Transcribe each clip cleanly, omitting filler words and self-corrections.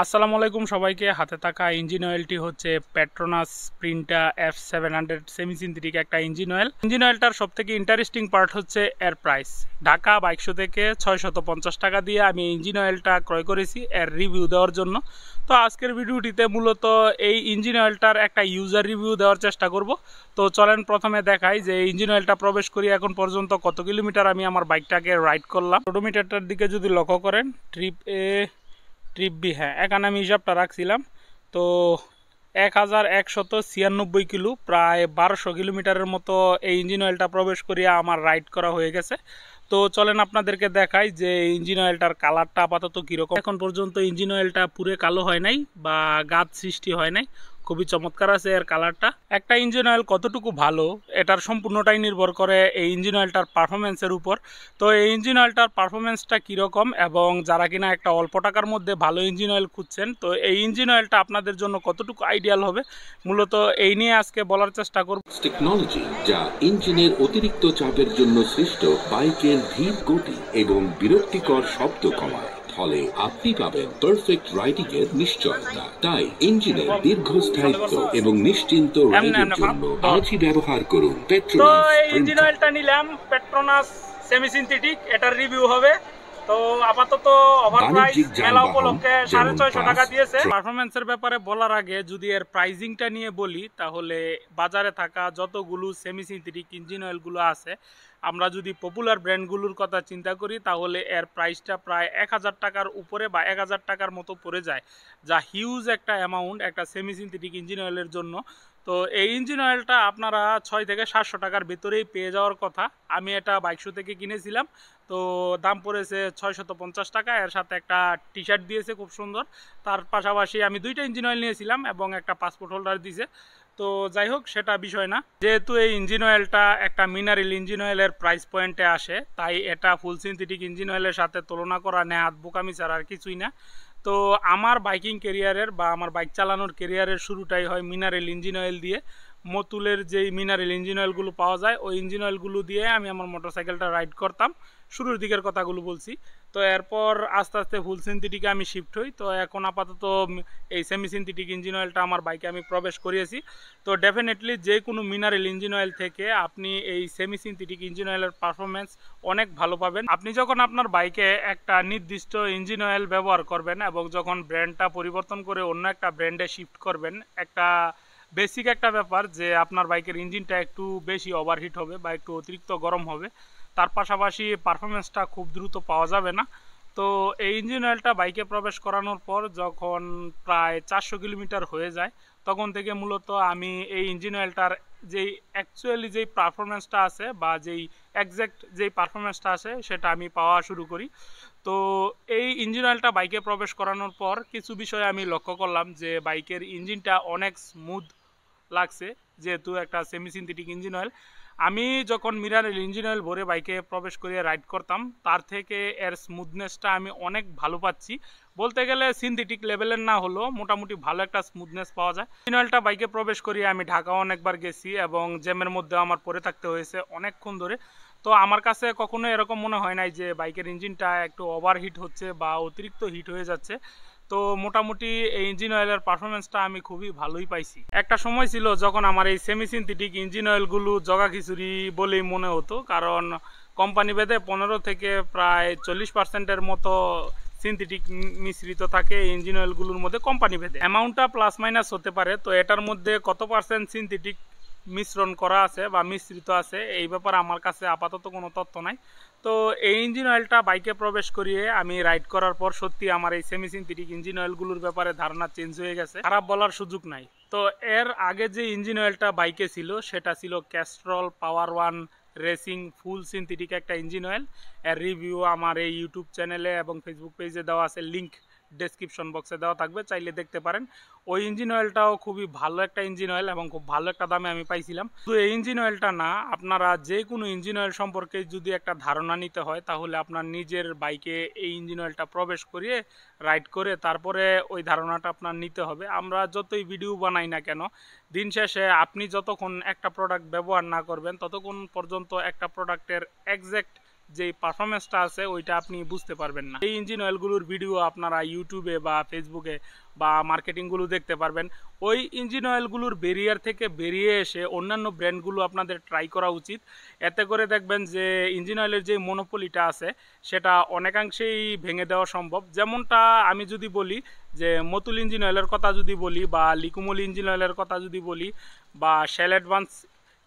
আসসালামু আলাইকুম সবাইকে। হাতে থাকা ইঞ্জিন অয়েলটি হচ্ছে পেট্রোনাস প্রিন্টা F700 সেমি সিনথেটিক একটা ইঞ্জিন অয়েল। ইঞ্জিন অয়েলটার সব থেকে ইন্টারেস্টিং পার্ট হচ্ছে এর প্রাইস। ঢাকা 2200 থেকে 650 টাকা দিয়ে আমি ইঞ্জিন অয়েলটা ক্রয় করেছি এর রিভিউ দেওয়ার জন্য। তো আজকের ভিডিওটিতে মূলত এই ইঞ্জিন অয়েলটার একটা ইউজার রিভিউ দেওয়ার চেষ্টা করব। তো চলেন প্রথমে দেখাই যে ইঞ্জিন অয়েলটা প্রবেশ করি এখন পর্যন্ত কত কিলোমিটার আমি আমার বাইকটাকে রাইড করলাম। ওডোমিটারটার দিকে যদি লক্ষ্য করেন, ট্রিপ বি, হ্যাঁ এখানে আমি হিসাবটা রাখছিলাম। তো 1196 কিলো, প্রায় 1200 কিলোমিটারের মতো এই ইঞ্জিন অয়েলটা প্রবেশ করিয়া আমার রাইড করা হয়ে গেছে। তো চলেন আপনাদেরকে দেখাই যে ইঞ্জিন অয়েলটার কালারটা আপাতত কীরকম। এখন পর্যন্ত ইঞ্জিন অয়েলটা পুরো কালো হয় নাই বা গাদ সৃষ্টি হয় নাই, খুবই চমৎকার আছে এর কালারটা। একটা ইঞ্জিন অয়েল কতটুকু ভালো এটার সম্পূর্ণটাই নির্ভর করে এই ইঞ্জিন অয়েলটার পারফরমেন্সের উপর। তো এই ইঞ্জিন অয়েলটার পারফরমেন্সটা কীরকম এবং যারা কিনা একটা অল্প টাকার মধ্যে ভালো ইঞ্জিন অয়েল খুঁজছেন, তো এই ইঞ্জিন অয়েলটা আপনাদের জন্য কতটুকু আইডিয়াল হবে মূলত এই নিয়ে আজকে বলার চেষ্টা করব। টেকনোলজি যা ইঞ্জিনের অতিরিক্ত চাপের জন্য সৃষ্ট বাইকের ধীর গতি এবং বিরক্তিকর শব্দ কমায়, ফলে আপনি পাবেন পারফেক্ট রাইডিং এর নিশ্চয়তা। তাই ইঞ্জিনের দীর্ঘস্থায়িত্ব এবং নিশ্চিন্ত রাইডের জন্য আজই ব্যবহার করুন পেট্রোনাস। তো এই ইঞ্জিন অয়েলটা নিলাম পেট্রোনাস সেমি সিনথেটিক, এটার রিভিউ হবে। তো আপাতত ওভার প্রাইস মেলা উপলক্ষে 650 টাকা দিয়েছে। পারফরমেন্সের ব্যাপারে বলার আগে যদি এর প্রাইজিংটা নিয়ে বলি, তাহলে বাজারে থাকা যতগুলো সেমি সিনথেটিক ইঞ্জিন অয়েলগুলো আছে, আমরা যদি পপুলার ব্র্যান্ডগুলোর কথা চিন্তা করি তাহলে এর প্রাইসটা প্রায় 1000 টাকার উপরে বা 1000 টাকার মতো পড়ে যায়, যা হিউজ একটা অ্যামাউন্ট একটা সেমি সিনথেটিক ইঞ্জিন অয়েলের জন্য। তো এই ইঞ্জিন অয়েলটা আপনারা 6 থেকে 700 টাকার ভেতরেই পেয়ে যাওয়ার কথা। আমি এটা 2200 থেকে কিনেছিলাম, তো দাম পড়েছে 650 টাকা। এর সাথে একটা টি শার্ট দিয়েছে খুব সুন্দর। তার পাশাপাশি আমি 2টা ইঞ্জিন অয়েল নিয়েছিলাম এবং একটা পাসপোর্ট হোল্ডার দিয়েছে। তো যাই হোক, সেটা বিষয় না। যেহেতু এই ইঞ্জিন অয়েলটা একটা মিনারেল ইঞ্জিন অয়েলের প্রাইস পয়েন্টে আসে, তাই এটা ফুল সিনথেটিক ইঞ্জিন অয়েলের সাথে তুলনা করা নেহাত বোকামি ছাড়া আর কিছুই না। তো আমার বাইকিং কেরিয়ারের বা আমার বাইক চালানোর কেরিয়ারের শুরুটাই হয় মিনারেল ইঞ্জিন অয়েল দিয়ে। মতুলের যেই মিনারেল ইঞ্জিন অয়েলগুলো পাওয়া যায় ওই ইঞ্জিন অয়েলগুলো দিয়ে আমি আমার মোটরসাইকেলটা রাইড করতাম, শুরুর দিকের কথাগুলো বলছি। তো এরপর আস্তে আস্তে ফুল সিনথেটিকে আমি শিফট হই। তো এখন আপাতত এই সেমি সিনথেটিক ইঞ্জিন অয়েলটা আমার বাইকে আমি প্রবেশ করিয়েছি। তো ডেফিনেটলি যে কোনো মিনারেল ইঞ্জিন অয়েল থেকে আপনি এই সেমি সিনথেটিক ইঞ্জিন অয়েলের পারফরমেন্স অনেক ভালো পাবেন। আপনি যখন আপনার বাইকে একটা নির্দিষ্ট ইঞ্জিন অয়েল ব্যবহার করবেন এবং যখন ব্র্যান্ডটা পরিবর্তন করে অন্য একটা ব্র্যান্ডে শিফট করবেন, একটা বেসিক একটা ব্যাপার যে আপনার বাইকের ইঞ্জিনটা একটু বেশি ওভারহিট হবে বা একটু অতিরিক্ত গরম হবে। তার পাশাপাশি পারফরমেন্সটা খুব দ্রুত পাওয়া যাবে না। তো এই ইঞ্জিন অয়েলটা বাইকে প্রবেশ করানোর পর যখন প্রায় 400 কিলোমিটার হয়ে যায়, তখন থেকে মূলত আমি এই ইঞ্জিন অয়েলটার যেই অ্যাকচুয়ালি যেই পারফরমেন্সটা আছে বা যেই একজ্যাক্ট যেই পারফরমেন্সটা আছে সেটা আমি পাওয়া শুরু করি। তো এই ইঞ্জিন অয়েলটা বাইকে প্রবেশ করানোর পর কিছু বিষয় আমি লক্ষ্য করলাম যে বাইকের ইঞ্জিনটা অনেক স্মুথ লাগছে, যেহেতু একটা সেমি সিনথেটিক ইঞ্জিন অয়েল। আমি যখন মিনারেল ইঞ্জিন অয়েল ভরে বাইকে প্রবেশ করিয়ে রাইড করতাম, তার থেকে এর স্মুথনেসটা আমি অনেক ভালো পাচ্ছি। বলতে গেলে সিনথেটিক লেভেলের না হলেও মোটামুটি ভালো একটা স্মুথনেস পাওয়া যায়। ইঞ্জিন অয়েলটা বাইকে প্রবেশ করিয়ে আমি ঢাকাও অনেকবার গেছি এবং জ্যামের মধ্যে আমার পরে থাকতে হয়েছে অনেকক্ষণ ধরে। তো আমার কাছে কখনো এরকম মনে হয় নাই যে বাইকের ইঞ্জিনটা একটু ওভারহিট হচ্ছে বা অতিরিক্ত হিট হয়ে যাচ্ছে। তো মোটামুটি এই ইঞ্জিন অয়েলের পারফরমেন্সটা আমি খুবই ভালোই পাইছি। একটা সময় ছিল যখন আমার এই সেমি সিনথেটিক ইঞ্জিন অয়েলগুলো জগা খিচুড়ি বলেই মনে হতো, কারণ কোম্পানি ভেদে 15 থেকে প্রায় 40% মতো সিনথেটিক মিশ্রিত থাকে এই ইঞ্জিন অয়েলগুলোর মধ্যে কোম্পানি ভেদে। অ্যামাউন্টটা প্লাস মাইনাস হতে পারে, তো এটার মধ্যে কত পার্সেন্ট সিনথেটিক মিশ্রণ করা আছে বা মিশ্রিত আছে এই ব্যাপারে আমার কাছে আপাতত কোনো তথ্য নাই। তো এই ইঞ্জিন অয়েলটা বাইকে প্রবেশ করিয়ে আমি রাইড করার পর সত্যি আমার এই সেমি সিনথেটিক ইঞ্জিন অয়েলগুলোর ব্যাপারে ধারণা চেঞ্জ হয়ে গেছে, খারাপ বলার সুযোগ নাই। তো এর আগে যে ইঞ্জিন অয়েলটা বাইকে ছিল সেটা ছিল ক্যাস্ট্রল পাওয়ার ওয়ান রেসিং ফুল সিনথেটিক একটা ইঞ্জিন অয়েল। এর রিভিউ আমার এই ইউটিউব চ্যানেলে এবং ফেসবুক পেজে দেওয়া আছে, লিঙ্ক ডেসক্রিপশন বক্সে দেওয়া থাকবে, চাইলে দেখতে পারেন। ওই ইঞ্জিন অয়েলটাও খুবই ভালো একটা ইঞ্জিন অয়েল এবং খুব ভালো একটা দামে আমি পাইছিলাম। তো এই ইঞ্জিন অয়েলটা না, আপনারা যে কোনো ইঞ্জিন অয়েল সম্পর্কে যদি একটা ধারণা নিতে হয় তাহলে আপনার নিজের বাইকে এই ইঞ্জিন অয়েলটা প্রবেশ করিয়ে রাইড করে তারপরে ওই ধারণাটা আপনার নিতে হবে। আমরা যতই ভিডিও বানাই না কেন, দিন শেষে আপনি যতক্ষণ একটা প্রোডাক্ট ব্যবহার না করবেন ততক্ষণ পর্যন্ত একটা প্রোডাক্টের একজ্যাক্ট যে পারফরমেন্সটা আছে ওইটা আপনি বুঝতে পারবেন না। এই ইঞ্জিন অয়েলগুলোর ভিডিও আপনারা ইউটিউবে বা ফেসবুকে বা মার্কেটিংগুলো দেখতে পারবেন। ওই ইঞ্জিন অয়েলগুলোর ব্যারিয়ার থেকে বেরিয়ে এসে অন্যান্য ব্র্যান্ডগুলো আপনাদের ট্রাই করা উচিত। এতে করে দেখবেন যে ইঞ্জিন অয়েলের যে মনোপলিটা আছে সেটা অনেকাংশেই ভেঙে দেওয়া সম্ভব। যেমনটা আমি যদি বলি যে মতুল ইঞ্জিন অয়েলের কথা যদি বলি, বা লিকুমল ইঞ্জিন অয়েলের কথা যদি বলি, বা শেল অ্যাডভান্স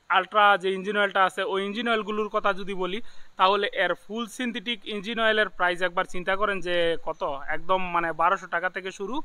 আলট্রা যে ইঞ্জিন অয়েলটা আছে ওই ইঞ্জিন অয়েলগুলোর কথা যদি বলি, তাহলে এর ফুল সিনথেটিক ইঞ্জিন অয়েলের প্রাইস একবার চিন্তা করেন যে কত, একদম মানে 1200 টাকা থেকে শুরু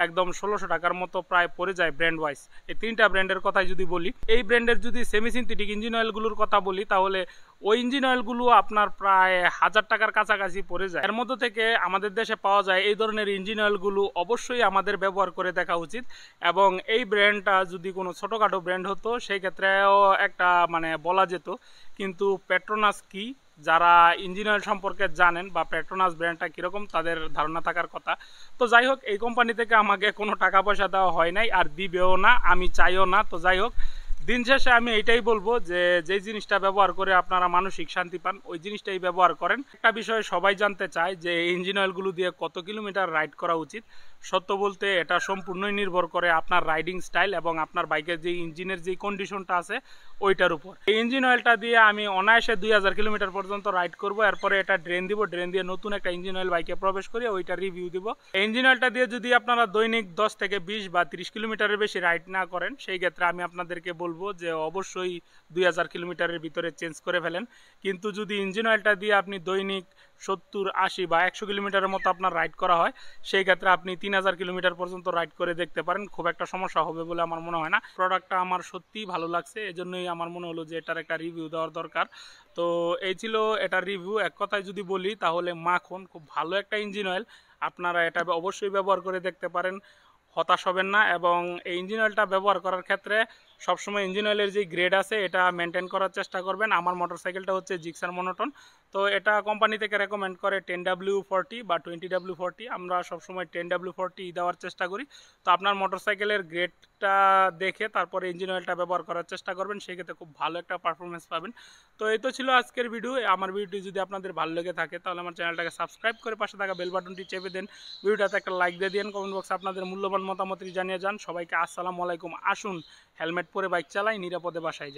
একদম 1600 টাকার মতো প্রায় পড়ে যায় ব্র্যান্ড ওয়াইজ। এই তিনটা ব্র্যান্ডের কথাই যদি বলি, এই ব্র্যান্ডের যদি সেমি সিনথেটিক ইঞ্জিন অয়েলগুলোর কথা বলি, তাহলে ওই ইঞ্জিন অয়েলগুলো আপনার প্রায় 1000 টাকার কাছাকাছি পড়ে যায়। এর মধ্যে থেকে আমাদের দেশে পাওয়া যায় এই ধরনের ইঞ্জিন অয়েলগুলো অবশ্যই আমাদের ব্যবহার করে দেখা উচিত। এবং এই ব্র্যান্ডটা যদি কোনো ছোটোখাটো ব্র্যান্ড হতো সেই ক্ষেত্রেও একটা মানে বলা যেত, কিন্তু পেট্রোনাস কি, যারা ইঞ্জিন অয়েল সম্পর্কে জানেন বা পেট্রোনাস ব্র্যান্ডটা কীরকম তাদের ধারণা থাকার কথা। তো যাই হোক, এই কোম্পানি থেকে আমাকে কোনো টাকা পয়সা দেওয়া হয় নাই, আর দিবেও না, আমি চাইও না। তো যাই হোক, দিন শেষে আমি এইটাই বলবো যে যে জিনিসটা ব্যবহার করে আপনারা মানসিক শান্তি পান ওই জিনিসটাই ব্যবহার করেন। একটা বিষয় সবাই জানতে চায় যে ইঞ্জিন অয়েলগুলো দিয়ে কত কিলোমিটার রাইড করা উচিত। সত্য বলতে এটা সম্পূর্ণই নির্ভর করে আপনার রাইডিং স্টাইল এবং আপনার বাইকের যে ইঞ্জিনের যে কন্ডিশনটা আছে ওইটার উপর। এই ইঞ্জিন অয়েলটা দিয়ে আমি অনায়াসে 2000 কিলোমিটার পর্যন্ত রাইড করব, এরপরে এটা ড্রেন দিব, ড্রেন দিয়ে নতুন একটা ইঞ্জিন অয়েল বাইকে প্রবেশ করে ওইটা রিভিউ দিব। এই ইঞ্জিন অয়েলটা দিয়ে যদি আপনারা দৈনিক 10 থেকে 20 বা 30 কিলোমিটারের বেশি রাইড না করেন, সেই ক্ষেত্রে আমি আপনাদেরকে বলবো যে অবশ্যই 2000 কিলোমিটারের ভিতরে চেঞ্জ করে ফেলেন। কিন্তু যদি ইঞ্জিন অয়েলটা দিয়ে আপনি দৈনিক 70, 80 বা 100 কিলোমিটারের মতো আপনার রাইড করা হয়, সেই ক্ষেত্রে আপনি 3000 কিলোমিটার পর্যন্ত রাইড করে দেখতে পারেন, খুব একটা সমস্যা হবে বলে আমার মনে হয় না। প্রোডাক্টটা আমার সত্যিই ভালো লাগছে, এজন্যই আমার মনে হলো যে এটার একটা রিভিউ দেওয়ার দরকার। তো এই ছিল এটার রিভিউ। এক কথায় যদি বলি তাহলে মাখন খুব ভালো একটা ইঞ্জিন অয়েল, আপনারা এটা অবশ্যই ব্যবহার করে দেখতে পারেন, হতাশ হবেন না। এবং এই ইঞ্জিন অয়েলটা ব্যবহার করার ক্ষেত্রে সবসময় ইঞ্জিন অয়েলের যে গ্রেড আছে এটা মেনটেন করার চেষ্টা করবেন। আমার মোটরসাইকেলটা হচ্ছে জিক্সার মনোটন, তো এটা কোম্পানি থেকে রেকমেন্ড করে 10W40 বা 20W40। আমরা সবসময় 10W40 দেওয়ার চেষ্টা করি। তো আপনার মোটরসাইকেলের গ্রেডটা দেখে তারপরে ইঞ্জিন অয়েলটা ব্যবহার করার চেষ্টা করবেন, সেক্ষেত্রে খুব ভালো একটা পারফরমেন্স পাবেন। তো এই তো ছিল আজকের ভিডিও। আমার ভিডিওটি যদি আপনাদের ভালো লেগে থাকে তাহলে আমার চ্যানেলটাকে সাবস্ক্রাইব করে পাশে থাকা বেল বাটনটি চেপে দেন, ভিডিওটাতে একটা লাইক দিয়ে দিন, কমেন্ট বক্সে আপনাদের মূল্যবান মতামতটি জানিয়ে যান। সবাইকে আসসালামু আলাইকুম। আসুন হেলমেট পরে বাইক চালাই, নিরাপদে বাসায় যাই।